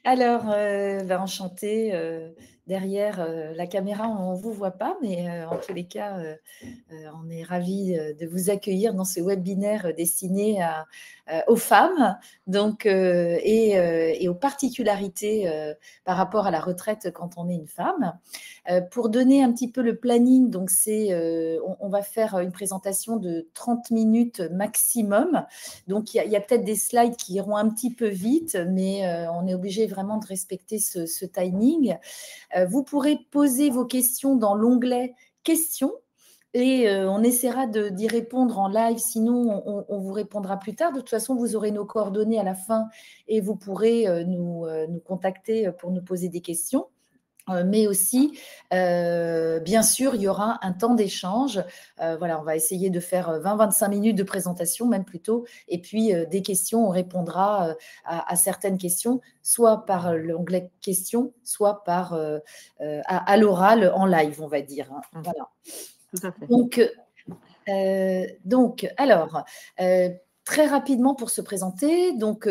Alors, enchantée, derrière, la caméra, on ne vous voit pas, mais en tous les cas, on est ravis de vous accueillir dans ce webinaire destiné aux femmes donc, et aux particularités par rapport à la retraite quand on est une femme. Pour donner un petit peu le planning, donc on va faire une présentation de 30 minutes maximum. Donc, il y a peut-être des slides qui iront un petit peu vite, mais on est obligé vraiment de respecter ce timing. Vous pourrez poser vos questions dans l'onglet « Questions ». Et on essaiera d'y répondre en live, sinon on vous répondra plus tard. De toute façon, vous aurez nos coordonnées à la fin et vous pourrez nous contacter pour nous poser des questions. Mais aussi, bien sûr, il y aura un temps d'échange. Voilà, on va essayer de faire 20-25 minutes de présentation, même plutôt. Et puis, des questions, on répondra à certaines questions, soit par l'onglet questions, soit à l'oral en live, on va dire. Hein. Voilà. Tout à fait. Donc, alors, très rapidement pour se présenter, donc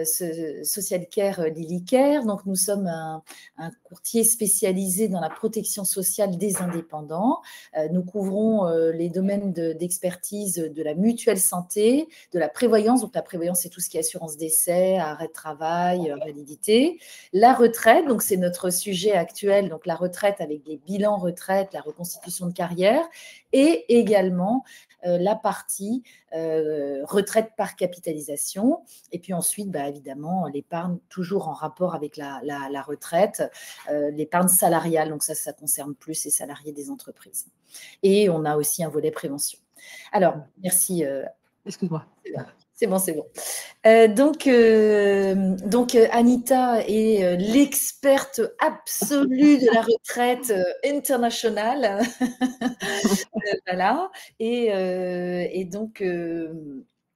Social Care Lily Care, donc nous sommes un courtier spécialisé dans la protection sociale des indépendants. Nous couvrons les domaines d'expertise de la mutuelle santé, de la prévoyance, donc la prévoyance c'est tout ce qui est assurance décès, arrêt de travail, validité, la retraite, donc c'est notre sujet actuel, donc la retraite avec les bilans retraite, la reconstitution de carrière, et également la partie retraite par capitalisation. Et puis ensuite, évidemment, l'épargne toujours en rapport avec la retraite, l'épargne salariale. Donc ça concerne plus les salariés des entreprises. Et on a aussi un volet prévention. Alors, merci. Excuse-moi. C'est bon. Donc, Anita est l'experte absolue de la retraite internationale. Voilà. Et donc,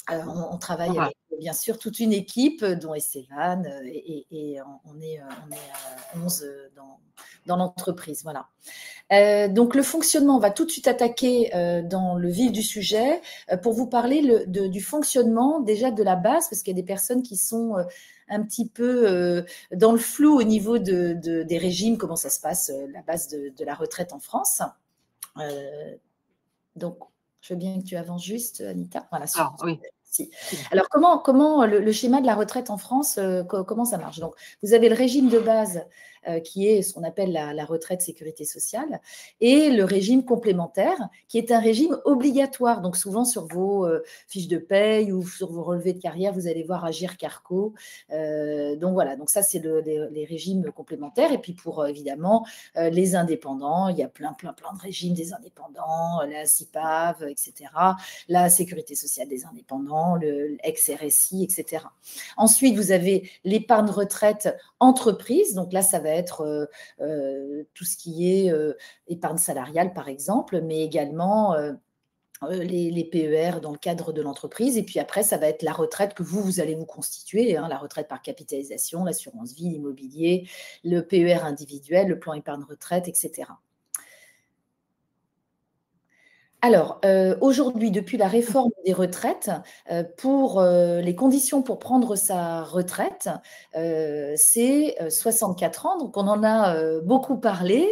on travaille avec, bien sûr, toute une équipe, dont Esteban, et on est 11 dans l'entreprise. Voilà. Donc, le fonctionnement, on va tout de suite attaquer dans le vif du sujet pour vous parler du fonctionnement déjà de la base, parce qu'il y a des personnes qui sont un petit peu dans le flou au niveau des régimes, comment ça se passe, la base de la retraite en France. Donc, je veux bien que tu avances juste, Anita. Voilà, oui. Si. Alors, comment le schéma de la retraite en France, comment ça marche? Donc, vous avez le régime de base qui est ce qu'on appelle la retraite sécurité sociale, et le régime complémentaire qui est un régime obligatoire. Donc, souvent sur vos fiches de paye ou sur vos relevés de carrière, vous allez voir Agir Carco. Donc, voilà. Donc, ça, c'est les régimes complémentaires. Et puis, pour évidemment les indépendants, il y a plein de régimes des indépendants, la CIPAV, etc., la sécurité sociale des indépendants, le ex-RSI, etc. Ensuite, vous avez l'épargne retraite entreprise. Donc là, ça va être tout ce qui est épargne salariale, par exemple, mais également les PER dans le cadre de l'entreprise. Et puis après, ça va être la retraite que vous allez vous constituer, hein, la retraite par capitalisation, l'assurance vie, l'immobilier, le PER individuel, le plan épargne retraite, etc. Alors, aujourd'hui, depuis la réforme des retraites, pour les conditions pour prendre sa retraite, c'est 64 ans. Donc, on en a beaucoup parlé.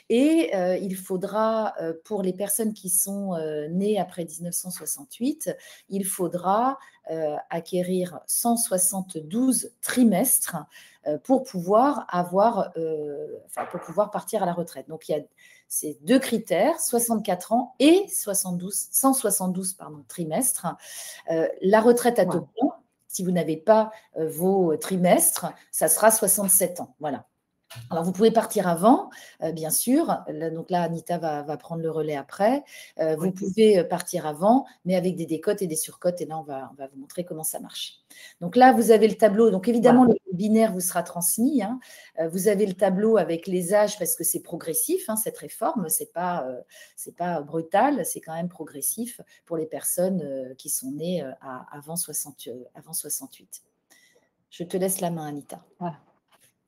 Et il faudra, pour les personnes qui sont nées après 1968, il faudra acquérir 172 trimestres pour pouvoir pour pouvoir partir à la retraite. Donc, il y a ces deux critères, 64 ans et 172 trimestres. La retraite à taux plein, si vous n'avez pas vos trimestres, ça sera 67 ans. Voilà. Alors, vous pouvez partir avant, bien sûr. Donc là, Anita va prendre le relais après. Vous pouvez partir avant, mais avec des décotes et des surcotes. Et là, on va vous montrer comment ça marche. Donc là, vous avez le tableau. Donc évidemment, le binaire vous sera transmis. Hein. Vous avez le tableau avec les âges parce que c'est progressif, hein, cette réforme. C'est pas brutal, c'est quand même progressif pour les personnes qui sont nées avant 68. Je te laisse la main, Anita. Voilà.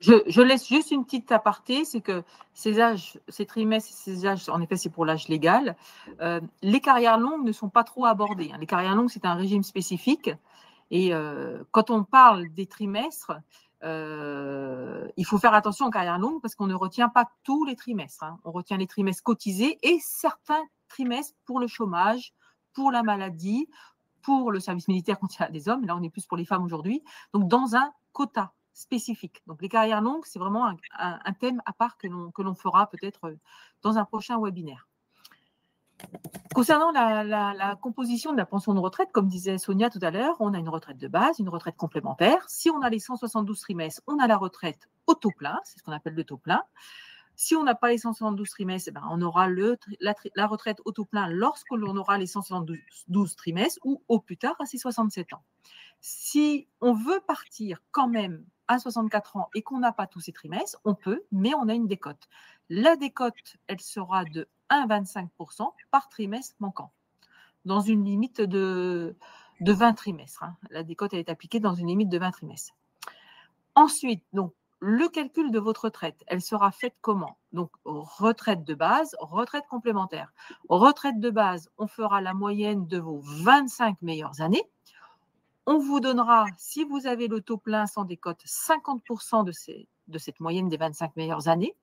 Je laisse juste une petite aparté, c'est que ces âges, ces trimestres, ces âges, en effet, c'est pour l'âge légal. Les carrières longues ne sont pas trop abordées. Hein. Les carrières longues, c'est un régime spécifique. Et quand on parle des trimestres, il faut faire attention en carrière longue parce qu'on ne retient pas tous les trimestres. Hein. On retient les trimestres cotisés et certains trimestres pour le chômage, pour la maladie, pour le service militaire quand il y a des hommes. Là, on est plus pour les femmes aujourd'hui. Donc, dans un quota spécifique. Donc, les carrières longues, c'est vraiment un thème à part que l'on fera peut-être dans un prochain webinaire. Concernant la composition de la pension de retraite, comme disait Sonia tout à l'heure, on a une retraite de base, une retraite complémentaire. Si on a les 172 trimestres, on a la retraite au taux plein, c'est ce qu'on appelle le taux plein. Si on n'a pas les 172 trimestres, on aura la retraite au taux plein lorsque l'on aura les 172 trimestres ou au plus tard à ses 67 ans. Si on veut partir quand même à 64 ans et qu'on n'a pas tous ces trimestres, on peut, mais on a une décote. La décote, elle sera de 1,25% par trimestre manquant, dans une limite de 20 trimestres. Hein. La décote, elle est appliquée dans une limite de 20 trimestres. Ensuite, donc, le calcul de votre retraite, elle sera faite comment? Donc, retraite de base, retraite complémentaire. Retraite de base, on fera la moyenne de vos 25 meilleures années. On vous donnera, si vous avez le taux plein sans décote, 50% de cette moyenne des 25 meilleures années.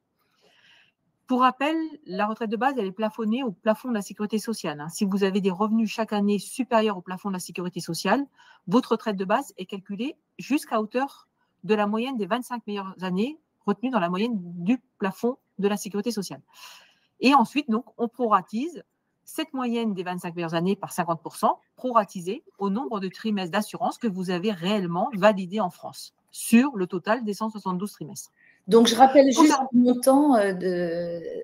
Pour rappel, la retraite de base, elle est plafonnée au plafond de la sécurité sociale. Hein. Si vous avez des revenus chaque année supérieurs au plafond de la sécurité sociale, votre retraite de base est calculée jusqu'à hauteur de la moyenne des 25 meilleures années retenues dans la moyenne du plafond de la sécurité sociale. Et ensuite, donc, on proratise cette moyenne des 25 meilleures années par 50%, proratisée au nombre de trimestres d'assurance que vous avez réellement validé en France sur le total des 172 trimestres. Donc, je rappelle juste le montant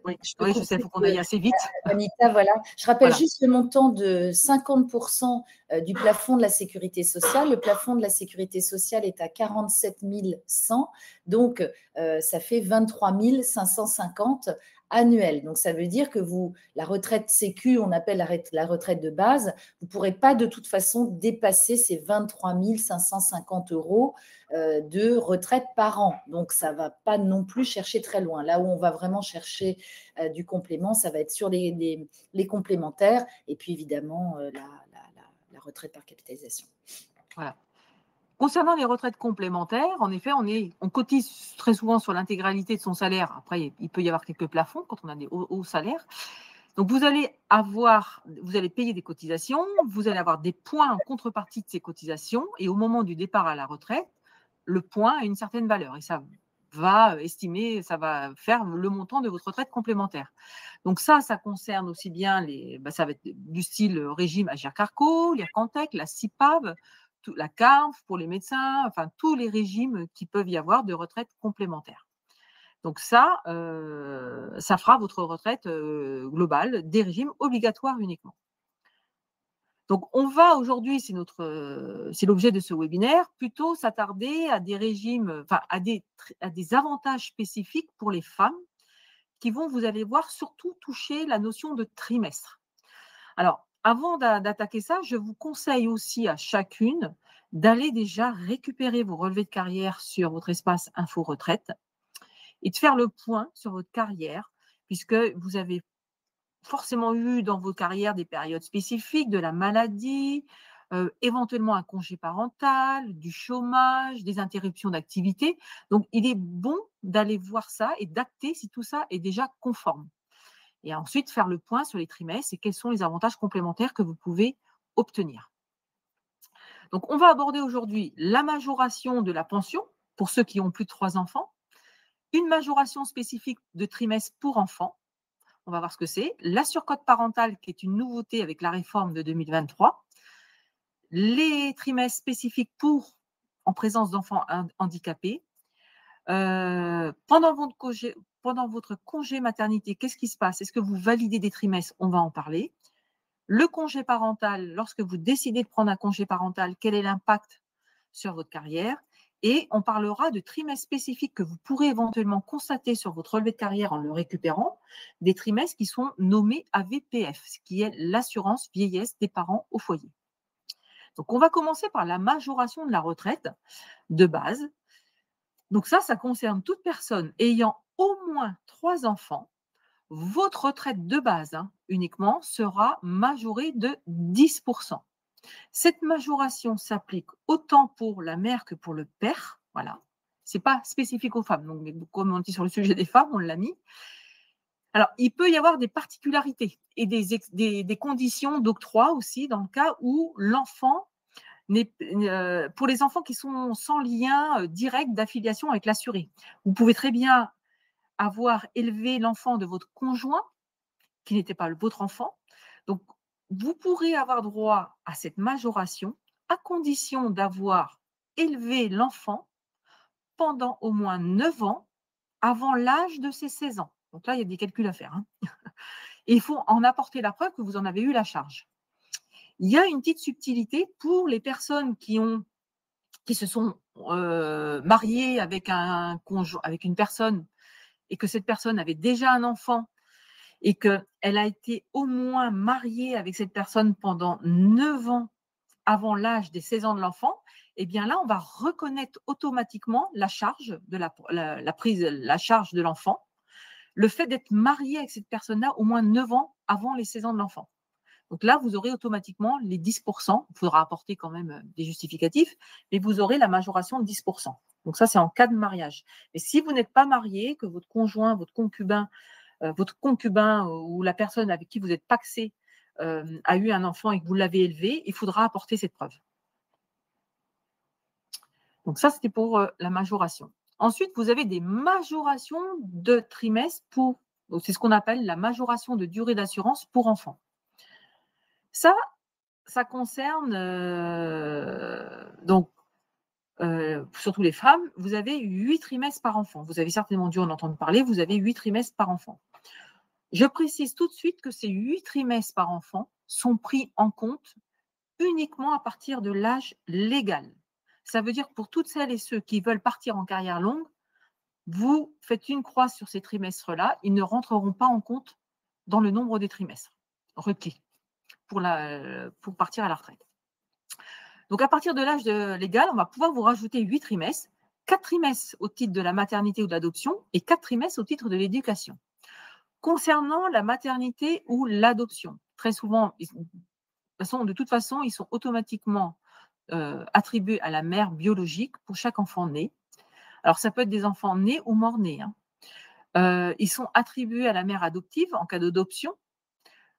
Oui, je sais, il faut qu'on aille assez vite. Anita, voilà. Je rappelle juste le montant de 50% du plafond de la sécurité sociale. Le plafond de la sécurité sociale est à 47 100. Donc, ça fait 23 550 annuel. Donc, ça veut dire que la retraite sécu, on appelle la retraite de base, vous ne pourrez pas de toute façon dépasser ces 23 550 euros de retraite par an. Donc, ça ne va pas non plus chercher très loin. Là où on va vraiment chercher du complément, ça va être sur les complémentaires et puis évidemment la retraite par capitalisation. Voilà. Concernant les retraites complémentaires, en effet, on cotise très souvent sur l'intégralité de son salaire. Après, il peut y avoir quelques plafonds quand on a des hauts salaires. Donc, vous allez payer des cotisations, vous allez avoir des points en contrepartie de ces cotisations. Et au moment du départ à la retraite, le point a une certaine valeur. Et ça va faire le montant de votre retraite complémentaire. Donc, ça concerne aussi bien ça va être du style régime Agirc-Arrco, l'IRCANTEC, la CIPAV, la CARF pour les médecins, enfin tous les régimes qui peuvent y avoir de retraite complémentaire. Donc ça fera votre retraite globale des régimes obligatoires uniquement. Donc on va aujourd'hui, c'est l'objet de ce webinaire, plutôt s'attarder à des régimes, enfin à des avantages spécifiques pour les femmes qui vont, vous allez voir, surtout toucher la notion de trimestre. Alors, avant d'attaquer ça, je vous conseille aussi à chacune d'aller déjà récupérer vos relevés de carrière sur votre espace Info Retraite et de faire le point sur votre carrière, puisque vous avez forcément eu dans vos carrières des périodes spécifiques, de la maladie, éventuellement un congé parental, du chômage, des interruptions d'activité. Donc, il est bon d'aller voir ça et d'acter si tout ça est déjà conforme. Et ensuite, faire le point sur les trimestres et quels sont les avantages complémentaires que vous pouvez obtenir. Donc, on va aborder aujourd'hui la majoration de la pension pour ceux qui ont plus de 3 enfants, une majoration spécifique de trimestre pour enfants, on va voir ce que c'est, la surcote parentale qui est une nouveauté avec la réforme de 2023, les trimestres spécifiques en présence d'enfants handicapés, pendant votre congé maternité, qu'est-ce qui se passe? Est-ce que vous validez des trimestres? On va en parler. Le congé parental, lorsque vous décidez de prendre un congé parental, quel est l'impact sur votre carrière? Et on parlera de trimestres spécifiques que vous pourrez éventuellement constater sur votre relevé de carrière en le récupérant, des trimestres qui sont nommés AVPF, ce qui est l'assurance vieillesse des parents au foyer. Donc, on va commencer par la majoration de la retraite de base. Donc ça concerne toute personne ayant au moins 3 enfants. Votre retraite de base uniquement sera majorée de 10%. Cette majoration s'applique autant pour la mère que pour le père. Voilà. Ce n'est pas spécifique aux femmes. Donc, mais comme on dit sur le sujet des femmes, on l'a mis. Alors, il peut y avoir des particularités et des conditions d'octroi aussi dans le cas où l'enfant pour les enfants qui sont sans lien direct d'affiliation avec l'assuré. Vous pouvez très bien avoir élevé l'enfant de votre conjoint qui n'était pas votre enfant. Donc, vous pourrez avoir droit à cette majoration à condition d'avoir élevé l'enfant pendant au moins 9 ans avant l'âge de ses 16 ans. Donc là, il y a des calculs à faire. Et il faut en apporter la preuve que vous en avez eu la charge. Il y a une petite subtilité pour les personnes qui se sont mariées avec une personne et que cette personne avait déjà un enfant et qu'elle a été au moins mariée avec cette personne pendant 9 ans avant l'âge des 16 ans de l'enfant. Eh bien là, on va reconnaître automatiquement la charge de la charge de l'enfant, le fait d'être marié avec cette personne-là au moins 9 ans avant les 16 ans de l'enfant. Donc là, vous aurez automatiquement les 10%. Il faudra apporter quand même des justificatifs, mais vous aurez la majoration de 10%. Donc ça, c'est en cas de mariage. Mais si vous n'êtes pas marié, que votre conjoint, votre concubin ou la personne avec qui vous êtes pacsé a eu un enfant et que vous l'avez élevé, il faudra apporter cette preuve. Donc ça, c'était pour la majoration. Ensuite, vous avez des majorations de trimestres c'est ce qu'on appelle la majoration de durée d'assurance pour enfants. Ça concerne surtout les femmes. Vous avez 8 trimestres par enfant. Vous avez certainement dû en entendre parler. Vous avez 8 trimestres par enfant. Je précise tout de suite que ces 8 trimestres par enfant sont pris en compte uniquement à partir de l'âge légal. Ça veut dire que pour toutes celles et ceux qui veulent partir en carrière longue, vous faites une croix sur ces trimestres-là. Ils ne rentreront pas en compte dans le nombre des trimestres requis pour partir à la retraite. Donc, à partir de l'âge légal, on va pouvoir vous rajouter 8 trimestres, 4 trimestres au titre de la maternité ou de l'adoption et 4 trimestres au titre de l'éducation. Concernant la maternité ou l'adoption, très souvent, de toute façon, ils sont automatiquement attribués à la mère biologique pour chaque enfant né. Alors, ça peut être des enfants nés ou morts-nés. Ils sont attribués à la mère adoptive en cas d'adoption.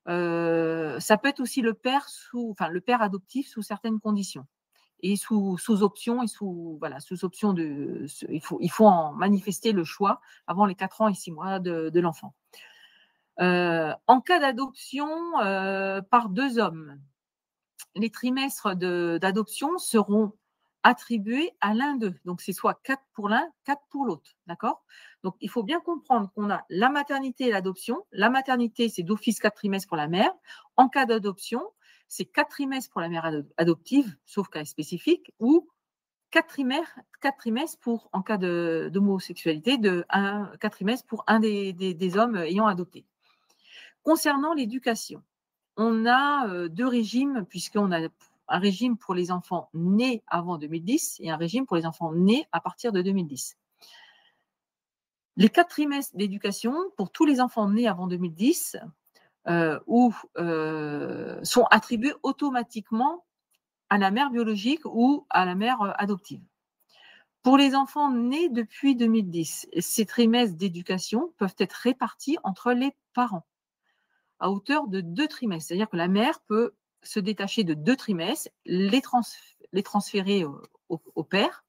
Ça peut être aussi le père adoptif sous certaines conditions et sous option sous option il faut en manifester le choix avant les 4 ans et 6 mois de l'enfant. En cas d'adoption par 2 hommes, les trimestres d'adoption seront attribués à l'un d'eux. Donc, c'est soit 4 pour l'un, 4 pour l'autre. D'accord ? Donc, il faut bien comprendre qu'on a la maternité et l'adoption. La maternité, c'est d'office 4 trimestres pour la mère. En cas d'adoption, c'est 4 trimestres pour la mère adoptive, sauf cas spécifique, ou 4 trimestres en cas d'homosexualité, 4 trimestres pour un des hommes ayant adopté. Concernant l'éducation, on a 2 régimes, puisqu'on a un régime pour les enfants nés avant 2010 et un régime pour les enfants nés à partir de 2010. Les 4 trimestres d'éducation pour tous les enfants nés avant 2010 sont attribués automatiquement à la mère biologique ou à la mère adoptive. Pour les enfants nés depuis 2010, ces trimestres d'éducation peuvent être répartis entre les parents à hauteur de 2 trimestres. C'est-à-dire que la mère peut se détacher de 2 trimestres, les transférer au père.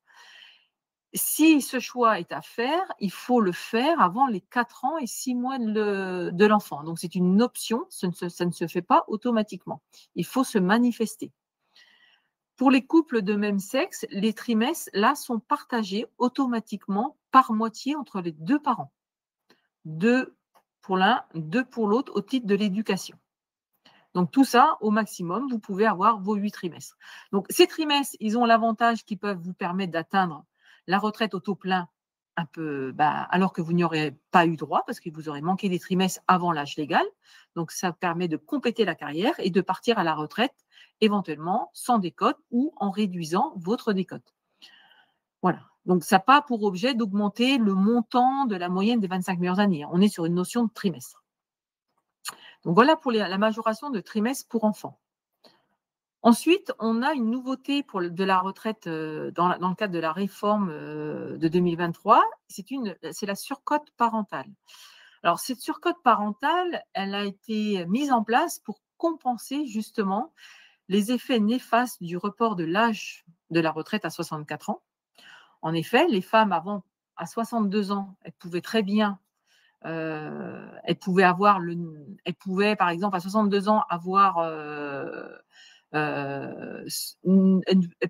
Si ce choix est à faire, il faut le faire avant les 4 ans et 6 mois de l'enfant. Donc, c'est une option, ça ne se fait pas automatiquement. Il faut se manifester. Pour les couples de même sexe, les trimestres, là, sont partagés automatiquement par moitié entre les 2 parents. 2 pour l'un, 2 pour l'autre au titre de l'éducation. Donc, tout ça, au maximum, vous pouvez avoir vos 8 trimestres. Donc, ces trimestres, ils ont l'avantage qu'ils peuvent vous permettre d'atteindre la retraite au taux plein un peu, alors que vous n'y aurez pas eu droit parce que vous aurez manqué des trimestres avant l'âge légal. Donc, ça permet de compléter la carrière et de partir à la retraite éventuellement sans décote ou en réduisant votre décote. Voilà. Donc, ça n'a pas pour objet d'augmenter le montant de la moyenne des 25 meilleures années. On est sur une notion de trimestre. Donc, voilà pour la majoration de trimestre pour enfants. Ensuite, on a une nouveauté de la retraite dans le cadre de la réforme de 2023, c'est la surcote parentale. Alors, cette surcote parentale, elle a été mise en place pour compenser justement les effets néfastes du report de l'âge de la retraite à 64 ans. En effet, les femmes avant, à 62 ans, elles pouvaient très bien, elles pouvaient par exemple à 62 ans avoir elles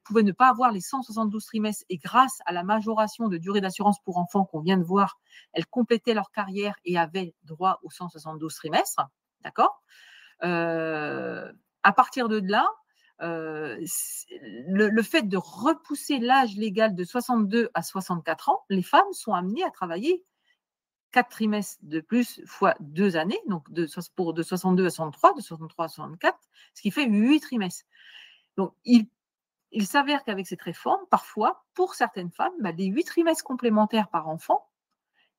pouvaient ne pas avoir les 172 trimestres et grâce à la majoration de durée d'assurance pour enfants qu'on vient de voir, elles complétaient leur carrière et avaient droit aux 172 trimestres. D'accord. À partir de là, le fait de repousser l'âge légal de 62 à 64 ans, les femmes sont amenées à travailler 4 trimestres de plus fois 2 années, donc de 62 à 63, de 63 à 64, ce qui fait 8 trimestres. Donc, il s'avère qu'avec cette réforme, parfois, pour certaines femmes, les 8 trimestres complémentaires par enfant,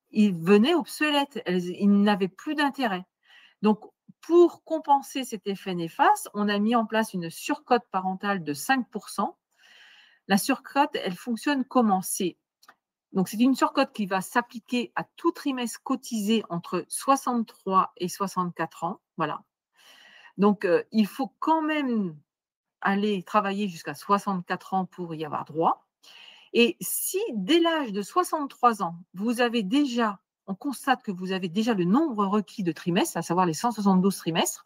ils venaient obsolètes, ils n'avaient plus d'intérêt. Donc, pour compenser cet effet néfaste, on a mis en place une surcote parentale de 5%. La surcote, elle fonctionne comment? Donc, c'est une surcote qui va s'appliquer à tout trimestre cotisé entre 63 et 64 ans. Voilà. Donc, il faut quand même aller travailler jusqu'à 64 ans pour y avoir droit. Et si dès l'âge de 63 ans, on constate que vous avez déjà le nombre requis de trimestres, à savoir les 172 trimestres,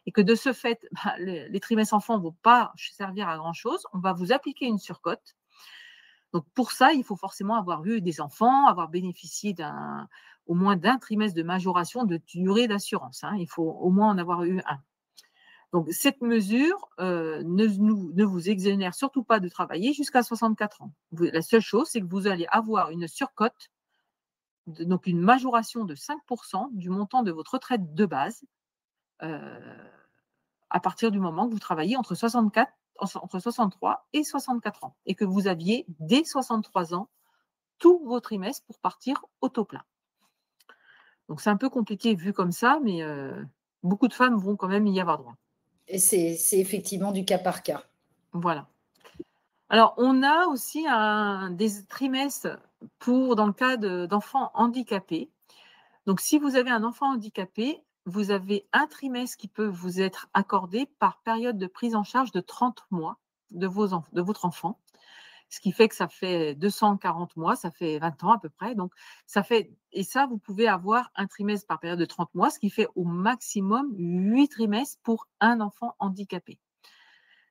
et que de ce fait, les trimestres enfants ne vont pas servir à grand-chose, on va vous appliquer une surcote. Donc pour ça, il faut forcément avoir eu des enfants, avoir bénéficié au moins d'un trimestre de majoration de durée d'assurance. Il faut au moins en avoir eu un. Donc cette mesure ne vous exonère surtout pas de travailler jusqu'à 64 ans. La seule chose, c'est que vous allez avoir une surcote, donc une majoration de 5% du montant de votre retraite de base à partir du moment que vous travaillez entre 63 et 64 ans et que vous aviez dès 63 ans tous vos trimestres pour partir au taux plein. Donc c'est un peu compliqué vu comme ça, mais beaucoup de femmes vont quand même y avoir droit. Et c'est effectivement du cas par cas. Voilà. Alors, on a aussi des trimestres dans le cas d'enfants handicapés. Donc, si vous avez un enfant handicapé, vous avez un trimestre qui peut vous être accordé par période de prise en charge de 30 mois de votre enfant. Ce qui fait que ça fait 240 mois, ça fait 20 ans à peu près. Donc, et ça, vous pouvez avoir un trimestre par période de 30 mois, ce qui fait au maximum 8 trimestres pour un enfant handicapé.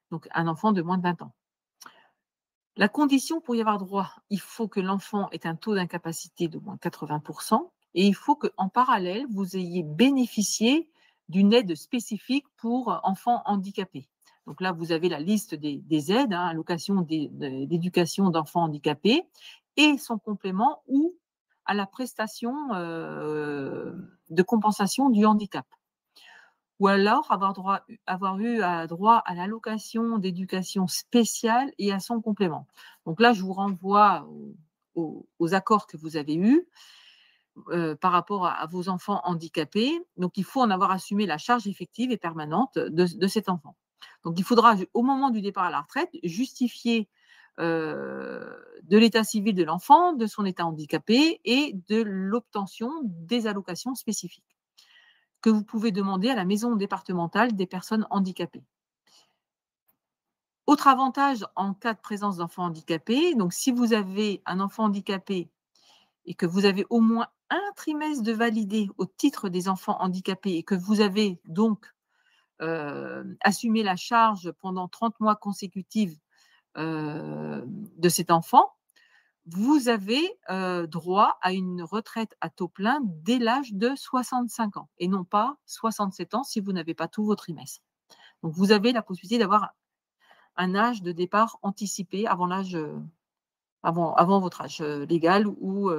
Donc, un enfant de moins de 20 ans. La condition pour y avoir droit, il faut que l'enfant ait un taux d'incapacité d'au moins 80% et il faut qu'en parallèle, vous ayez bénéficié d'une aide spécifique pour enfants handicapés. Donc là, vous avez la liste des aides, allocation d'éducation d'enfants handicapés et son complément ou à la prestation de compensation du handicap. Ou alors avoir eu droit à l'allocation d'éducation spéciale et à son complément. Donc là, je vous renvoie aux accords que vous avez eus par rapport à vos enfants handicapés. Donc, il faut en avoir assumé la charge effective et permanente de cet enfant. Donc, il faudra, au moment du départ à la retraite, justifier de l'état civil de l'enfant, de son état handicapé et de l'obtention des allocations spécifiques que vous pouvez demander à la maison départementale des personnes handicapées. Autre avantage en cas de présence d'enfants handicapés, donc si vous avez un enfant handicapé et que vous avez au moins un trimestre de validé au titre des enfants handicapés et que vous avez donc assumé la charge pendant 30 mois consécutifs de cet enfant, vous avez droit à une retraite à taux plein dès l'âge de 65 ans et non pas 67 ans si vous n'avez pas tous vos trimestres. Donc, vous avez la possibilité d'avoir un âge de départ anticipé avant votre âge légal ou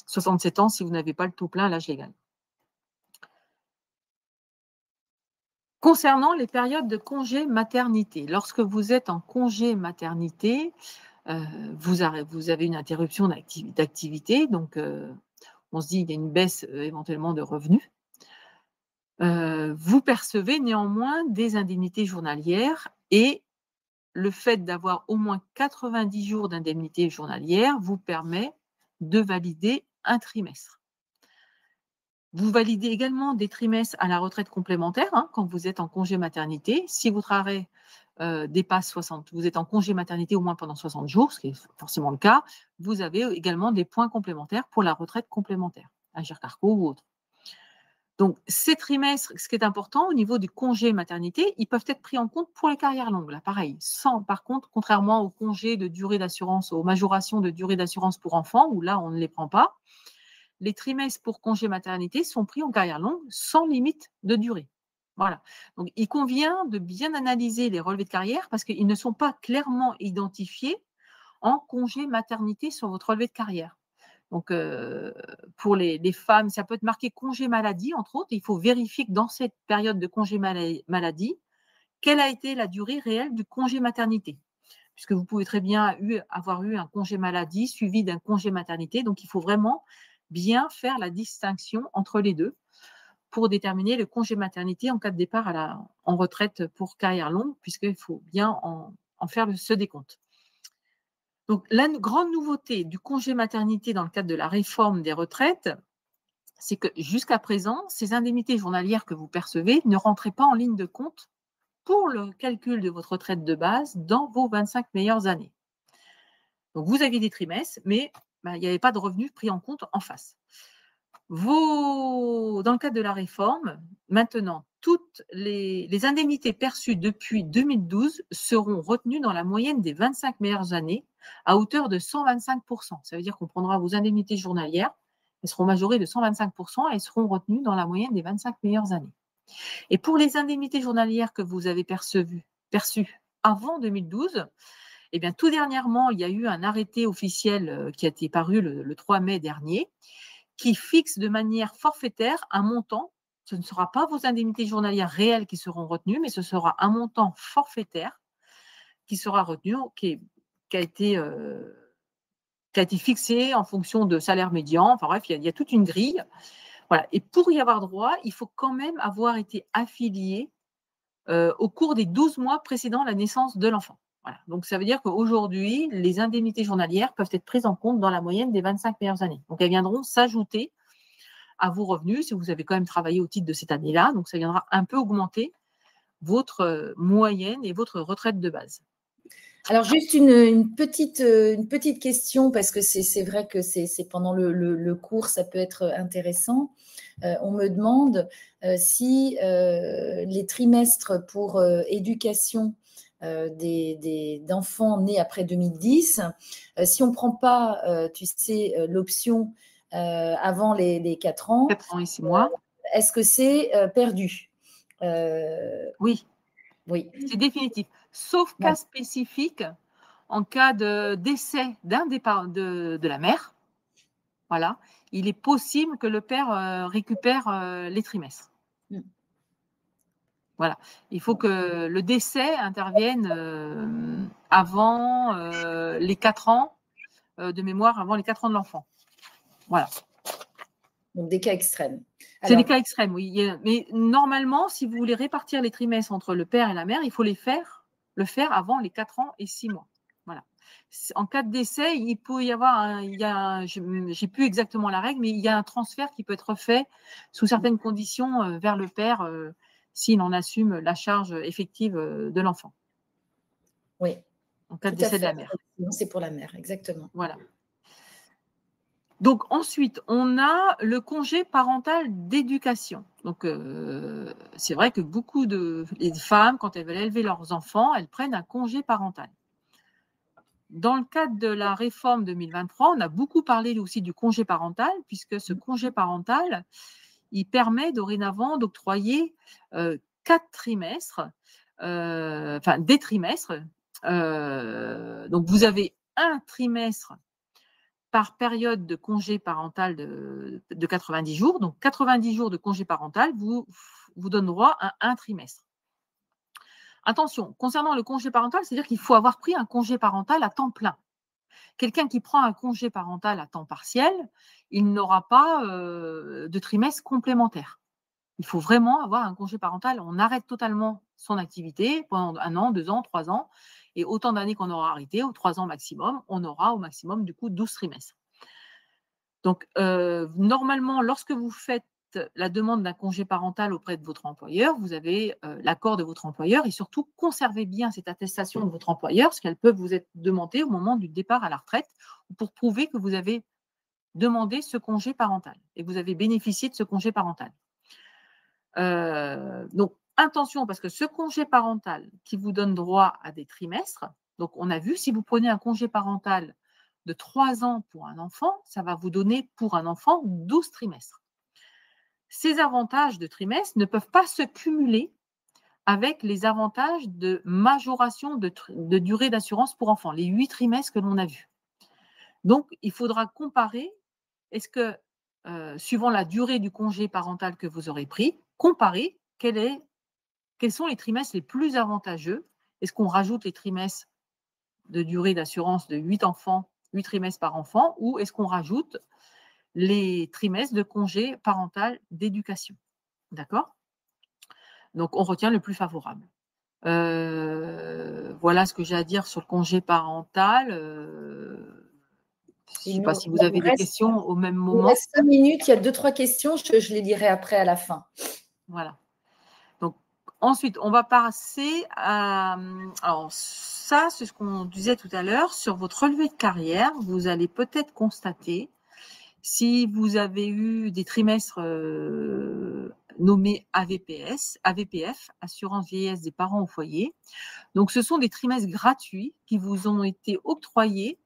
67 ans si vous n'avez pas le taux plein à l'âge légal. Concernant les périodes de congé maternité, lorsque vous êtes en congé maternité, vous avez une interruption d'activité, donc on se dit qu'il y a une baisse éventuellement de revenus. Vous percevez néanmoins des indemnités journalières Et le fait d'avoir au moins 90 jours d'indemnité journalière vous permet de valider un trimestre. Vous validez également des trimestres à la retraite complémentaire quand vous êtes en congé maternité. Si votre arrêt dépasse 60, vous êtes en congé maternité au moins pendant 60 jours, ce qui est forcément le cas, vous avez également des points complémentaires pour la retraite complémentaire, Agirc-Arrco ou autre. Donc, ces trimestres, ce qui est important au niveau du congé maternité, ils peuvent être pris en compte pour les carrières longues. Là, pareil, par contre, contrairement aux congés de durée d'assurance, aux majorations de durée d'assurance pour enfants, où là, on ne les prend pas, les trimestres pour congé maternité sont pris en carrière longue sans limite de durée. Voilà. Donc, il convient de bien analyser les relevés de carrière parce qu'ils ne sont pas clairement identifiés en congé maternité sur votre relevé de carrière. Donc, pour les femmes, ça peut être marqué congé maladie, entre autres. Il faut vérifier que dans cette période de congé maladie, quelle a été la durée réelle du congé maternité. Puisque vous pouvez très bien avoir eu un congé maladie suivi d'un congé maternité. Donc, il faut vraiment bien faire la distinction entre les deux pour déterminer le congé maternité en cas de départ en retraite pour carrière longue, puisqu'il faut bien en faire ce décompte. Donc, la grande nouveauté du congé maternité dans le cadre de la réforme des retraites, c'est que jusqu'à présent, ces indemnités journalières que vous percevez ne rentraient pas en ligne de compte pour le calcul de votre retraite de base dans vos 25 meilleures années. Donc, vous aviez des trimestres, mais il n'y avait pas de revenus pris en compte en face. Dans le cadre de la réforme, maintenant, toutes les indemnités perçues depuis 2012 seront retenues dans la moyenne des 25 meilleures années à hauteur de 125%. Ça veut dire qu'on prendra vos indemnités journalières, elles seront majorées de 125% et elles seront retenues dans la moyenne des 25 meilleures années. Et pour les indemnités journalières que vous avez perçues avant 2012, eh bien, tout dernièrement, il y a eu un arrêté officiel qui a été paru le 3 mai dernier, qui fixe de manière forfaitaire un montant. Ce ne sera pas vos indemnités journalières réelles qui seront retenues, mais ce sera un montant forfaitaire qui sera retenu, qui a été fixé en fonction de salaire médian. Enfin bref, il y a toute une grille. Voilà. Et pour y avoir droit, il faut quand même avoir été affilié au cours des 12 mois précédant la naissance de l'enfant. Voilà. Donc, ça veut dire qu'aujourd'hui, les indemnités journalières peuvent être prises en compte dans la moyenne des 25 meilleures années. Donc, elles viendront s'ajouter à vos revenus si vous avez quand même travaillé au titre de cette année-là. Donc, ça viendra un peu augmenter votre moyenne et votre retraite de base. Alors, juste une petite question, parce que c'est vrai que c'est pendant le cours, ça peut être intéressant. On me demande si les trimestres pour éducation d'enfants nés après 2010, si on ne prend pas, tu sais, l'option avant les 4 ans, 4 ans et 6 mois. Est-ce que c'est perdu? Oui. Oui. C'est définitif. Sauf cas spécifique, en cas de décès de la mère, voilà, il est possible que le père récupère les trimestres. Voilà. Il faut que le décès intervienne avant les 4 ans de mémoire, avant les 4 ans de l'enfant. Voilà. Donc, des cas extrêmes. C'est des cas extrêmes, oui. Mais normalement, si vous voulez répartir les trimestres entre le père et la mère, il faut le faire avant les 4 ans et 6 mois. Voilà. En cas de décès, il peut y avoir, je n'ai plus exactement la règle, mais il y a un transfert qui peut être fait sous certaines conditions vers le père s'il en assume la charge effective de l'enfant. Oui. En cas de décès de la mère. C'est pour la mère, exactement. Voilà. Donc ensuite, on a le congé parental d'éducation. Donc c'est vrai que beaucoup de femmes, quand elles veulent élever leurs enfants, elles prennent un congé parental. Dans le cadre de la réforme 2023, on a beaucoup parlé aussi du congé parental, puisque ce congé parental, il permet dorénavant d'octroyer 4 trimestres, des trimestres. Donc vous avez un trimestre par période de congé parental de 90 jours. Donc, 90 jours de congé parental vous donne droit à un trimestre. Attention, concernant le congé parental, c'est-à-dire qu'il faut avoir pris un congé parental à temps plein. Quelqu'un qui prend un congé parental à temps partiel, il n'aura pas de trimestre complémentaire. Il faut vraiment avoir un congé parental. On arrête totalement son activité pendant 1 an, 2 ans, 3 ans et autant d'années qu'on aura arrêté, ou 3 ans maximum, on aura au maximum du coup 12 trimestres. Donc, normalement, lorsque vous faites la demande d'un congé parental auprès de votre employeur, vous avez l'accord de votre employeur et surtout conservez bien cette attestation de votre employeur, parce qu'elle peut vous être demandée au moment du départ à la retraite pour prouver que vous avez demandé ce congé parental et que vous avez bénéficié de ce congé parental. Donc, attention, parce que ce congé parental qui vous donne droit à des trimestres, donc on a vu, si vous prenez un congé parental de 3 ans pour un enfant, ça va vous donner pour un enfant 12 trimestres. Ces avantages de trimestre ne peuvent pas se cumuler avec les avantages de majoration de durée d'assurance pour enfants, les 8 trimestres que l'on a vus. Donc, il faudra comparer, est-ce que, suivant la durée du congé parental que vous aurez pris, comparer quels sont les trimestres les plus avantageux. Est-ce qu'on rajoute les trimestres de durée d'assurance de 8 trimestres par enfant, ou est-ce qu'on rajoute les trimestres de congé parental d'éducation? D'accord? Donc, on retient le plus favorable. Voilà ce que j'ai à dire sur le congé parental. Je ne sais pas si vous avez des questions au même Il nous moment. reste 5 minutes, il y a 2-3 questions, je les dirai après à la fin. Voilà. Donc, ensuite, on va passer à… Alors, ça, c'est ce qu'on disait tout à l'heure. Sur votre relevé de carrière, vous allez peut-être constater, si vous avez eu des trimestres nommés AVPF, Assurance Vieillesse des Parents au Foyer. Donc, ce sont des trimestres gratuits qui vous ont été octroyés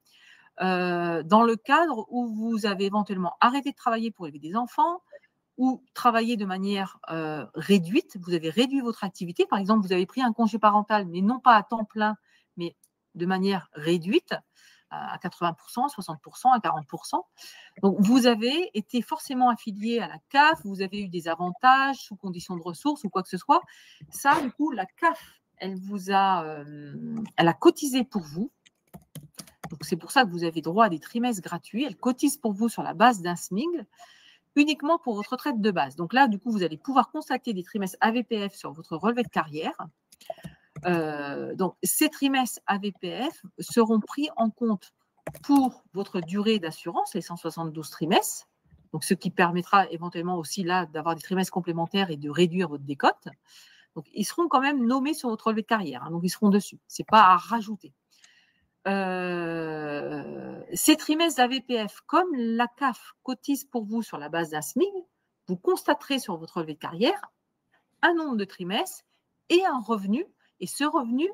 dans le cadre où vous avez éventuellement arrêté de travailler pour élever des enfants ou travailler de manière réduite. Vous avez réduit votre activité. Par exemple, vous avez pris un congé parental, mais non pas à temps plein, mais de manière réduite, à 80%, 60%, à 40%. Donc, vous avez été forcément affilié à la CAF, vous avez eu des avantages sous condition de ressources ou quoi que ce soit. Ça, du coup, la CAF, elle a cotisé pour vous. Donc, c'est pour ça que vous avez droit à des trimestres gratuits. Elle cotise pour vous sur la base d'un SMIC, uniquement pour votre retraite de base. Donc là, du coup, vous allez pouvoir constater des trimestres AVPF sur votre relevé de carrière. Donc, ces trimestres AVPF seront pris en compte pour votre durée d'assurance, les 172 trimestres, donc ce qui permettra éventuellement aussi là d'avoir des trimestres complémentaires et de réduire votre décote. Donc, ils seront quand même nommés sur votre relevé de carrière, hein, donc ils seront dessus. Ce n'est pas à rajouter. Ces trimestres d'AVPF, comme la CAF cotise pour vous sur la base d'un SMIC, vous constaterez sur votre relevé de carrière un nombre de trimestres et un revenu, et ce revenu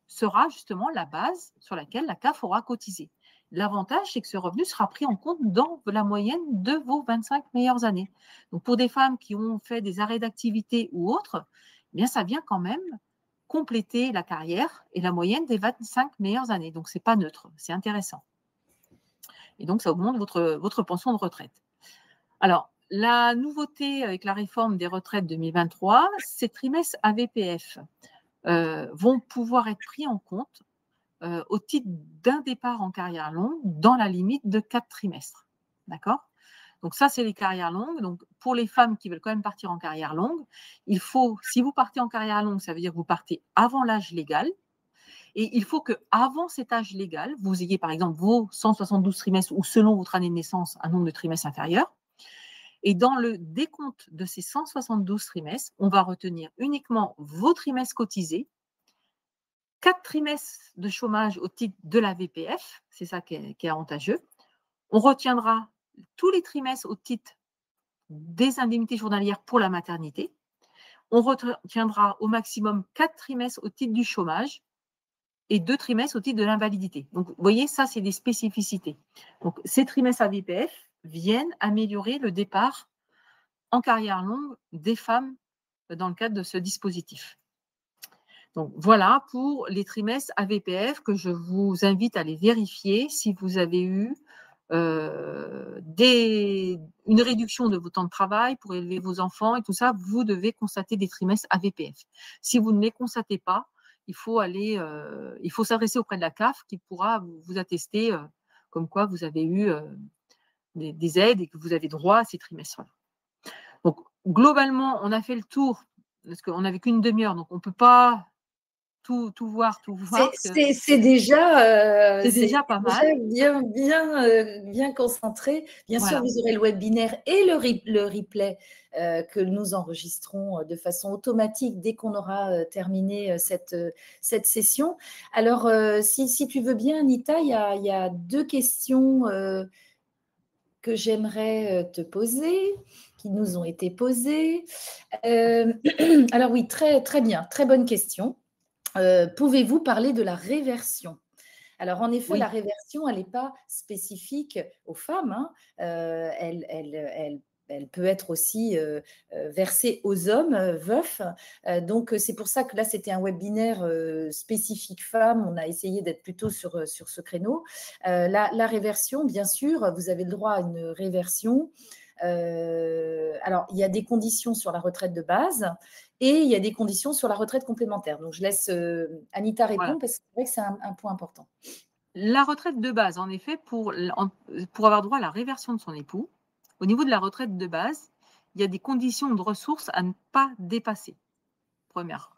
sera justement la base sur laquelle la CAF aura cotisé. L'avantage, c'est que ce revenu sera pris en compte dans la moyenne de vos 25 meilleures années. Donc, pour des femmes qui ont fait des arrêts d'activité ou autres, eh bien, ça vient quand même compléter la carrière et la moyenne des 25 meilleures années. Donc, ce n'est pas neutre, c'est intéressant. Et donc, ça augmente votre pension de retraite. Alors, la nouveauté avec la réforme des retraites 2023, ces trimestres AVPF vont pouvoir être pris en compte au titre d'un départ en carrière longue dans la limite de 4 trimestres. D'accord ? Donc ça, c'est les carrières longues. Donc pour les femmes qui veulent quand même partir en carrière longue, il faut, si vous partez en carrière longue, ça veut dire que vous partez avant l'âge légal. Et il faut qu'avant cet âge légal, vous ayez par exemple vos 172 trimestres ou selon votre année de naissance, un nombre de trimestres inférieur. Et dans le décompte de ces 172 trimestres, on va retenir uniquement vos trimestres cotisés, 4 trimestres de chômage au titre de la VPF, c'est ça qui est avantageux. On retiendra tous les trimestres au titre des indemnités journalières pour la maternité. On retiendra au maximum 4 trimestres au titre du chômage et 2 trimestres au titre de l'invalidité. Donc, vous voyez, ça, c'est des spécificités. Donc, ces trimestres à VPF viennent améliorer le départ en carrière longue des femmes dans le cadre de ce dispositif. Donc, voilà pour les trimestres AVPF que je vous invite à les vérifier si vous avez eu une réduction de vos temps de travail pour élever vos enfants et tout ça, vous devez constater des trimestres AVPF. Si vous ne les constatez pas, il faut s'adresser auprès de la CAF qui pourra vous attester comme quoi vous avez eu des aides et que vous avez droit à ces trimestres-là. Donc, globalement, on a fait le tour, parce qu'on n'avait qu'une demi-heure, donc on ne peut pas tout voir. C'est déjà, C'est déjà pas mal. bien concentré. Bien sûr, Voilà. vous aurez le webinaire et le replay que nous enregistrons de façon automatique dès qu'on aura terminé cette session. Alors, si tu veux bien, Anita, il y a deux questions que j'aimerais te poser, qui nous ont été posées. Alors oui, très, très bien, très bonne question. Pouvez-vous parler de la réversion? Alors, en effet, Oui. la réversion, elle n'est pas spécifique aux femmes, hein. Elle peut être aussi versée aux hommes veufs. Donc, c'est pour ça que là, c'était un webinaire spécifique femmes. On a essayé d'être plutôt sur ce créneau. La réversion, bien sûr, vous avez le droit à une réversion. Alors, il y a des conditions sur la retraite de base et il y a des conditions sur la retraite complémentaire. Donc, je laisse Anita répondre Voilà. parce que c'est vrai que c'est un point important. La retraite de base, en effet, pour avoir droit à la réversion de son époux, au niveau de la retraite de base, il y a des conditions de ressources à ne pas dépasser. Première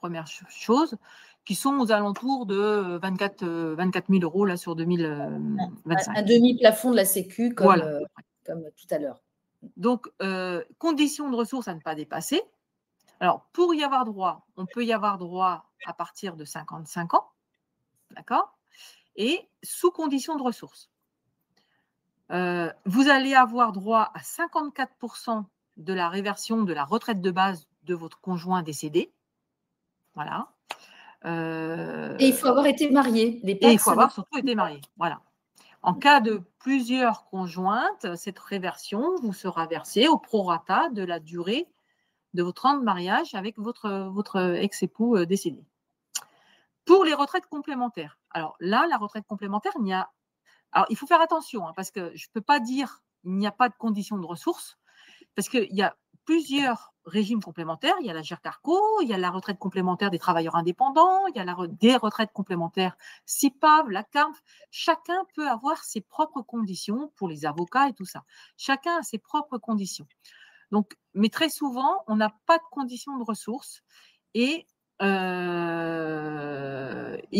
chose, qui sont aux alentours de 24 000 euros là, sur 2025. Un demi-plafond de la Sécu, comme, Voilà. comme tout à l'heure. Donc, conditions de ressources à ne pas dépasser. Alors, pour y avoir droit, on peut y avoir droit à partir de 55 ans, d'accord? Et sous conditions de ressources. Vous allez avoir droit à 54% de la réversion de la retraite de base de votre conjoint décédé. Voilà. Et il faut avoir été marié. Les Et il PACS faut avoir surtout été marié. Voilà. En cas de plusieurs conjointes, cette réversion vous sera versée au prorata de la durée de votre an de mariage avec votre ex-époux décédé. Pour les retraites complémentaires, alors là, la retraite complémentaire, il faut faire attention, hein, parce que je ne peux pas dire qu'il n'y a pas de conditions de ressources, parce qu'il y a plusieurs régimes complémentaires. Il y a la GERCARCO, il y a la retraite complémentaire des travailleurs indépendants, il y a des retraites complémentaires CIPAV, la CAMF. Chacun peut avoir ses propres conditions pour les avocats et tout ça. Chacun a ses propres conditions. Donc, mais très souvent, on n'a pas de conditions de ressources. Et il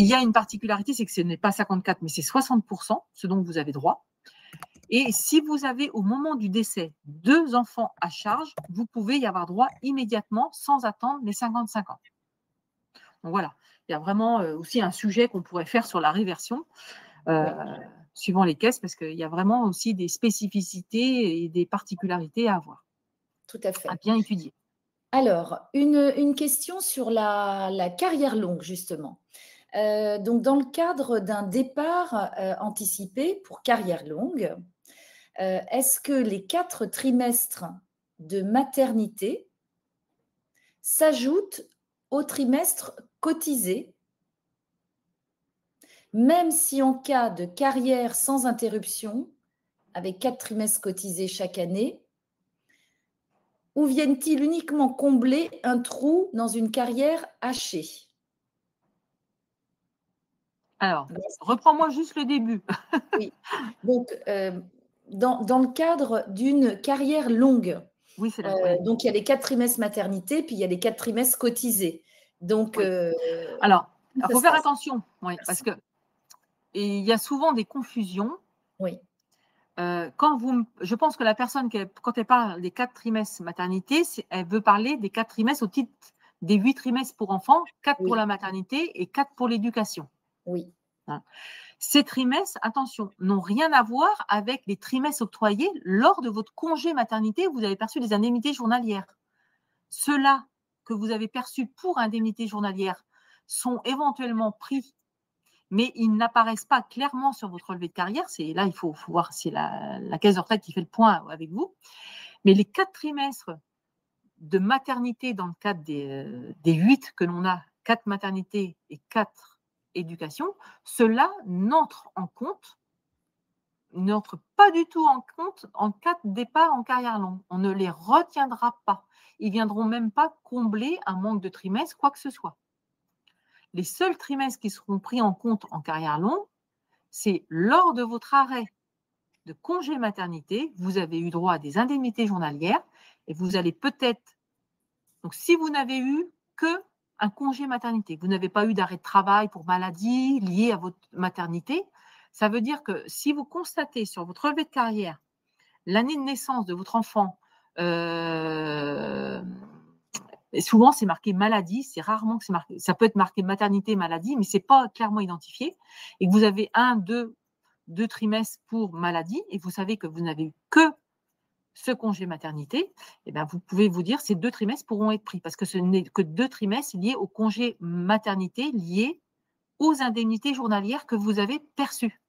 y a une particularité, c'est que ce n'est pas 54, mais c'est 60%, ce dont vous avez droit. Et si vous avez au moment du décès 2 enfants à charge, vous pouvez y avoir droit immédiatement sans attendre les 55 ans. Donc voilà, il y a vraiment aussi un sujet qu'on pourrait faire sur la réversion, suivant les caisses, parce qu'il y a vraiment aussi des spécificités et des particularités à avoir. Tout à fait. À bien étudier. Alors, une question sur la carrière longue, justement. Donc, dans le cadre d'un départ anticipé pour carrière longue, est-ce que les 4 trimestres de maternité s'ajoutent au trimestre cotisé, même si en cas de carrière sans interruption, avec 4 trimestres cotisés chaque année, ou viennent-ils uniquement combler un trou dans une carrière hachée? Alors, reprends-moi juste le début. Oui. Donc, dans le cadre d'une carrière longue, Oui, c'est là. Oui. donc il y a les 4 trimestres maternité, puis il y a les 4 trimestres cotisés. Donc, Oui. Alors, il ça faut se faire passe. attention, oui, parce que il y a souvent des confusions. Oui. Je pense que la personne, quand elle parle des 4 trimestres maternité, elle veut parler des 4 trimestres au titre des 8 trimestres pour enfants, 4 pour Oui. la maternité et 4 pour l'éducation. Oui. Hein. Ces trimestres, attention, n'ont rien à voir avec les trimestres octroyés lors de votre congé maternité où vous avez perçu des indemnités journalières. Ceux-là que vous avez perçus pour indemnité journalière sont éventuellement pris, mais ils n'apparaissent pas clairement sur votre relevé de carrière. Là, il faut voir, c'est la caisse de retraite qui fait le point avec vous. Mais les 4 trimestres de maternité dans le cadre des 8 que l'on a, 4 maternités et 4 éducations, ceux-là n'entrent pas du tout en compte en cas de départ en carrière longue. On ne les retiendra pas. Ils ne viendront même pas combler un manque de trimestre, quoi que ce soit. Les seuls trimestres qui seront pris en compte en carrière longue, c'est lors de votre arrêt de congé maternité, vous avez eu droit à des indemnités journalières et vous allez peut-être Donc, si vous n'avez eu qu'un congé maternité, vous n'avez pas eu d'arrêt de travail pour maladie liée à votre maternité, ça veut dire que si vous constatez sur votre relevé de carrière l'année de naissance de votre enfant, et souvent c'est marqué maladie, c'est rarement que c'est marqué, ça peut être marqué maternité, maladie, mais c'est pas clairement identifié, et que vous avez deux trimestres pour maladie, et vous savez que vous n'avez eu que ce congé maternité, eh bien, vous pouvez vous dire ces 2 trimestres pourront être pris, parce que ce n'est que 2 trimestres liés au congé maternité, liés aux indemnités journalières que vous avez perçues.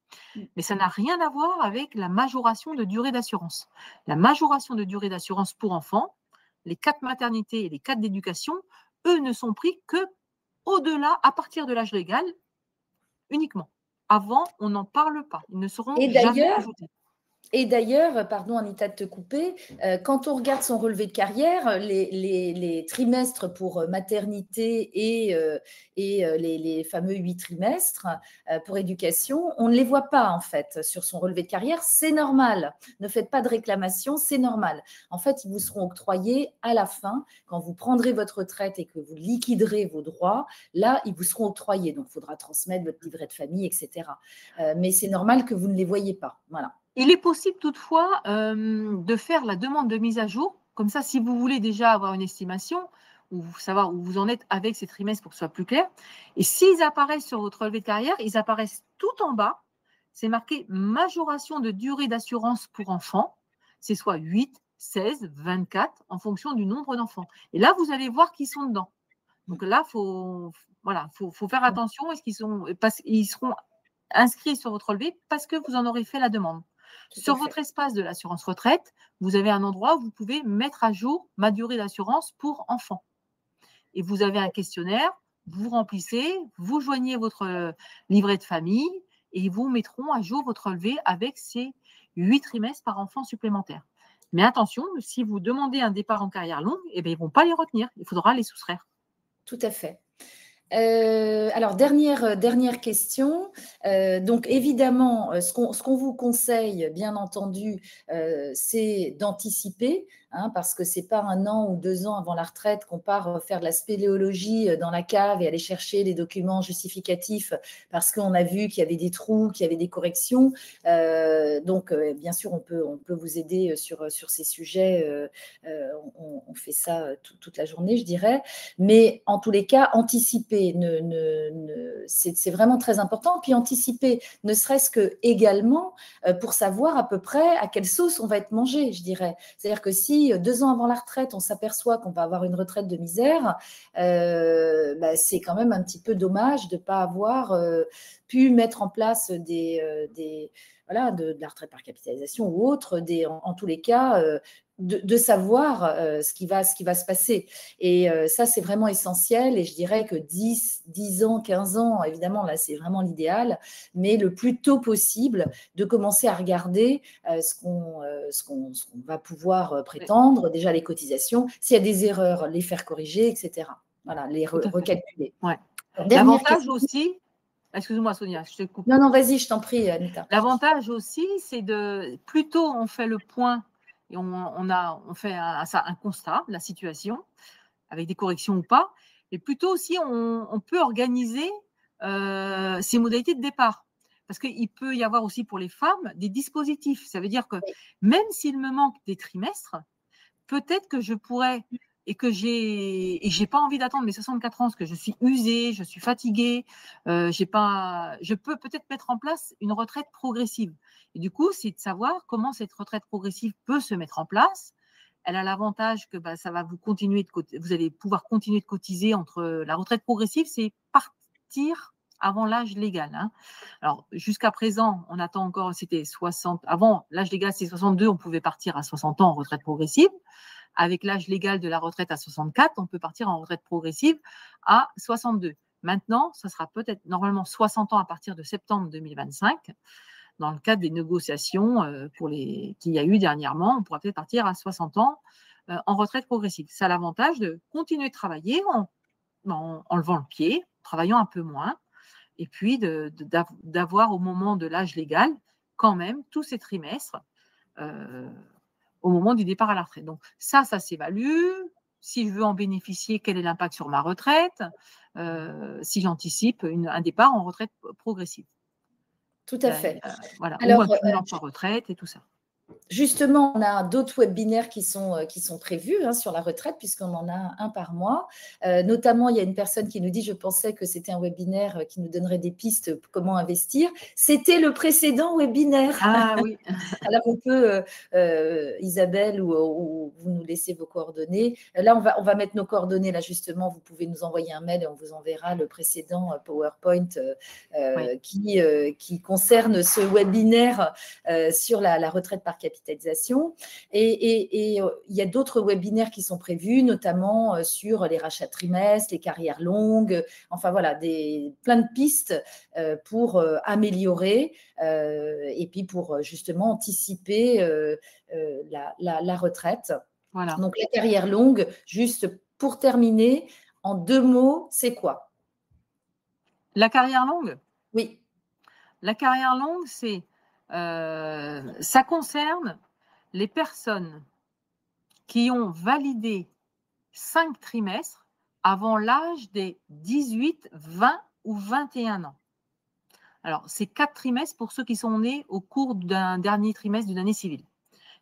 Mais ça n'a rien à voir avec la majoration de durée d'assurance. La majoration de durée d'assurance pour enfants, les 4 maternités et les 4 d'éducation, eux ne sont pris que au-delà, à partir de l'âge légal, uniquement. Avant, on n'en parle pas. Ils ne seront jamais ajoutés. Et d'ailleurs, pardon Anita de te couper, quand on regarde son relevé de carrière, les trimestres pour maternité et les fameux 8 trimestres pour éducation, on ne les voit pas en fait sur son relevé de carrière. C'est normal. Ne faites pas de réclamation, c'est normal. En fait, ils vous seront octroyés à la fin, quand vous prendrez votre retraite et que vous liquiderez vos droits. Là, ils vous seront octroyés. Donc, il faudra transmettre votre livret de famille, etc. Mais c'est normal que vous ne les voyez pas. Voilà. Il est possible toutefois de faire la demande de mise à jour. Comme ça, si vous voulez déjà avoir une estimation, ou savoir où vous en êtes avec ces trimestres pour que ce soit plus clair. Et s'ils apparaissent sur votre relevé de carrière, ils apparaissent tout en bas. C'est marqué majoration de durée d'assurance pour enfants. C'est soit 8, 16, 24 en fonction du nombre d'enfants. Et là, vous allez voir qu'ils sont dedans. Donc là, faut faire attention. Parce qu'ils seront inscrits sur votre relevé parce que vous en aurez fait la demande. Sur votre espace de l'assurance retraite, vous avez un endroit où vous pouvez mettre à jour ma durée d'assurance pour enfants. Et vous avez un questionnaire, vous remplissez, vous joignez votre livret de famille et ils vous mettront à jour votre relevé avec ces 8 trimestres par enfant supplémentaire. Mais attention, si vous demandez un départ en carrière longue, eh bien, ils ne vont pas les retenir, il faudra les soustraire. Tout à fait. Alors, dernière question. Donc, évidemment, ce qu'on vous conseille, bien entendu, c'est d'anticiper, parce que ce n'est pas 1 an ou 2 ans avant la retraite qu'on part faire de la spéléologie dans la cave et aller chercher les documents justificatifs parce qu'on a vu qu'il y avait des trous, qu'il y avait des corrections. Donc, bien sûr, on peut vous aider sur ces sujets. On fait ça toute la journée, je dirais. Mais en tous les cas, anticiper. C'est vraiment très important. Puis anticiper, ne serait-ce que également pour savoir à peu près à quelle sauce on va être mangé, je dirais. C'est-à-dire que si 2 ans avant la retraite, on s'aperçoit qu'on va avoir une retraite de misère, c'est quand même un petit peu dommage de ne pas avoir pu mettre en place de la retraite par capitalisation ou autre, en tous les cas, de savoir ce qui va se passer. Et ça, c'est vraiment essentiel. Et je dirais que 10 ans, 15 ans, évidemment, là, c'est vraiment l'idéal, mais le plus tôt possible, de commencer à regarder ce qu'on va pouvoir prétendre, déjà les cotisations, s'il y a des erreurs, les faire corriger, etc. Voilà, les recalculer. Ouais. L'avantage aussi, excuse-moi Sonia, je te coupe. Non, vas-y, je t'en prie, Anita. L'avantage aussi, c'est plus tôt on fait le point et on fait un constat de la situation, avec des corrections ou pas, et plutôt aussi on peut organiser ces modalités de départ. Parce qu'il peut y avoir aussi pour les femmes des dispositifs. Ça veut dire que même s'il me manque des trimestres, peut-être que je pourrais, et j'ai pas envie d'attendre mes 64 ans parce que je suis usée, je suis fatiguée, je peux peut-être mettre en place une retraite progressive. Et du coup, c'est de savoir comment cette retraite progressive peut se mettre en place. Elle a l'avantage que ça va vous allez pouvoir continuer de cotiser entre la retraite progressive, c'est partir avant l'âge légal. Alors, jusqu'à présent, on attend encore, c'était 60. Avant, l'âge légal, c'est 62, on pouvait partir à 60 ans en retraite progressive. Avec l'âge légal de la retraite à 64, on peut partir en retraite progressive à 62. Maintenant, ça sera peut-être normalement 60 ans à partir de septembre 2025. Dans le cadre des négociations qu'il y a eu dernièrement, on pourra peut-être partir à 60 ans en retraite progressive. Ça a l'avantage de continuer de travailler en levant le pied, travaillant un peu moins, et puis d'avoir au moment de l'âge légal quand même tous ces trimestres au moment du départ à la retraite. Donc ça s'évalue. si je veux en bénéficier, quel est l'impact sur ma retraite, si j'anticipe un départ en retraite progressive. Tout à fait. Voilà, ou Alors, un cumul emploi-retraite et tout ça. justement, on a d'autres webinaires qui sont prévus sur la retraite, puisqu'on en a un par mois. Notamment, il y a une personne qui nous dit, je pensais que c'était un webinaire qui nous donnerait des pistes pour comment investir. C'était le précédent webinaire. Ah oui. Alors, on peut, Isabelle, ou vous nous laissez vos coordonnées. Là, on va mettre nos coordonnées, là, justement. Vous pouvez nous envoyer un mail et on vous enverra le précédent PowerPoint Oui. qui concerne ce webinaire sur la retraite par capitalisation. Et il y a d'autres webinaires qui sont prévus, notamment sur les rachats de trimestres, les carrières longues, enfin voilà, plein de pistes pour améliorer et puis pour justement anticiper la retraite. Voilà. Donc la carrière longue, juste pour terminer, en 2 mots, c'est quoi? La carrière longue? Oui. La carrière longue, ça concerne les personnes qui ont validé 5 trimestres avant l'âge des 18, 20 ou 21 ans. Alors, c'est 4 trimestres pour ceux qui sont nés au cours d'un dernier trimestre d'une année civile.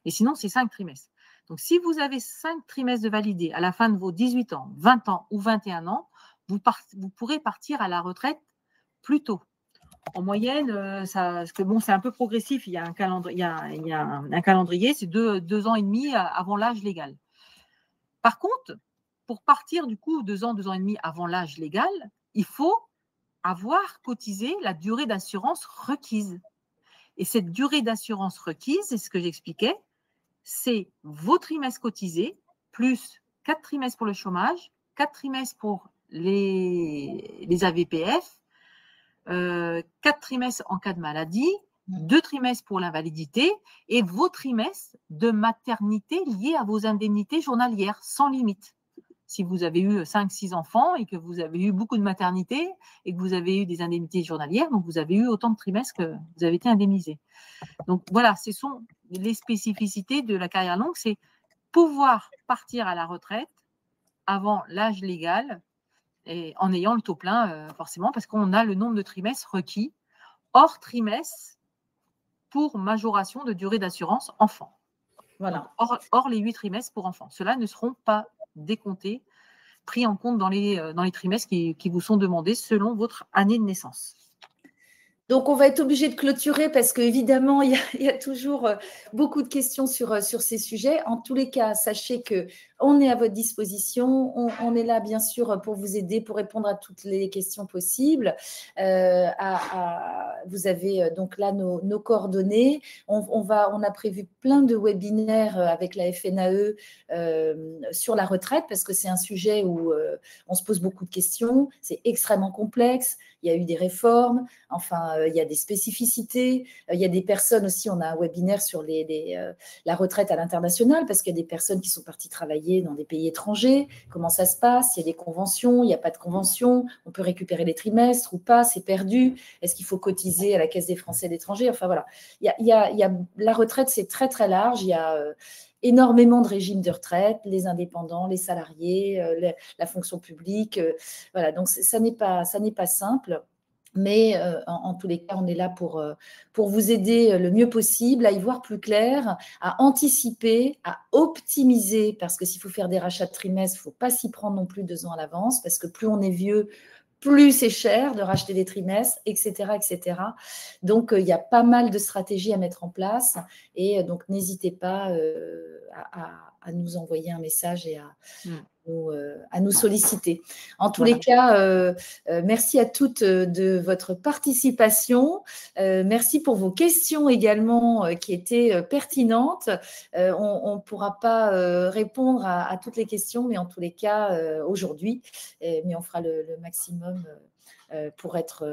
Et sinon, c'est 5 trimestres. Donc, si vous avez 5 trimestres de validés à la fin de vos 18 ans, 20 ans ou 21 ans, vous pourrez partir à la retraite plus tôt. En moyenne, parce que bon, c'est un peu progressif. Il y a un calendrier, c'est 2 ans et demi avant l'âge légal. Par contre, pour partir du coup 2 ans et demi avant l'âge légal, il faut avoir cotisé la durée d'assurance requise. Et cette durée d'assurance requise, c'est ce que j'expliquais, c'est vos trimestres cotisés plus 4 trimestres pour le chômage, 4 trimestres pour les AVPF, 4 trimestres en cas de maladie, 2 trimestres pour l'invalidité et vos trimestres de maternité liés à vos indemnités journalières sans limite. Si vous avez eu 5-6 enfants et que vous avez eu beaucoup de maternité et que vous avez eu des indemnités journalières, donc vous avez eu autant de trimestres que vous avez été indemnisé. Donc voilà, ce sont les spécificités de la carrière longue, c'est pouvoir partir à la retraite avant l'âge légal et en ayant le taux plein, forcément, parce qu'on a le nombre de trimestres requis hors trimestre pour majoration de durée d'assurance enfant. Voilà. Donc, hors les 8 trimestres pour enfants. Ceux-là ne seront pas décomptés, pris en compte dans les trimestres qui vous sont demandés selon votre année de naissance. Donc, on va être obligé de clôturer parce qu'évidemment, il y a toujours beaucoup de questions sur ces sujets. En tous les cas, sachez qu'on est à votre disposition. On est là, bien sûr, pour vous aider, pour répondre à toutes les questions possibles. Vous avez donc là nos coordonnées. On a prévu plein de webinaires avec la FNAE sur la retraite parce que c'est un sujet où on se pose beaucoup de questions. C'est extrêmement complexe. Il y a eu des réformes. Enfin, il y a des spécificités. Il y a des personnes aussi, on a un webinaire sur la retraite à l'international parce qu'il y a des personnes qui sont parties travailler dans des pays étrangers. Comment ça se passe? Il y a des conventions, il n'y a pas de convention. On peut récupérer les trimestres ou pas, c'est perdu. Est-ce qu'il faut cotiser à la Caisse des Français d'étrangers? Enfin, voilà. La retraite, c'est très, très large. Il y a énormément de régimes de retraite, les indépendants, les salariés, la fonction publique. Voilà, donc ça n'est pas simple. Mais en tous les cas, on est là pour vous aider le mieux possible, à y voir plus clair, à anticiper, à optimiser, parce que s'il faut faire des rachats de trimestres, il ne faut pas s'y prendre non plus 2 ans à l'avance, parce que plus on est vieux, plus c'est cher de racheter des trimestres, etc. etc. Donc, il y a pas mal de stratégies à mettre en place. Et donc, n'hésitez pas à nous envoyer un message et à nous solliciter. En tous les cas, merci à toutes de votre participation. Merci pour vos questions également qui étaient pertinentes. On ne pourra pas répondre à toutes les questions, mais en tous les cas, aujourd'hui, mais on fera le maximum pour être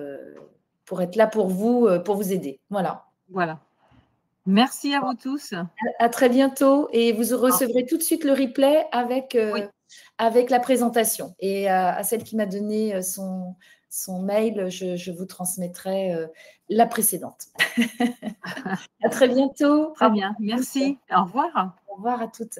là pour vous aider. Voilà. Voilà. Merci à vous tous. À très bientôt et vous recevrez tout de suite le replay avec la présentation. Et à celle qui m'a donné son mail, je vous transmettrai la précédente. À très bientôt. Très bien, merci. Au revoir. Au revoir à toutes.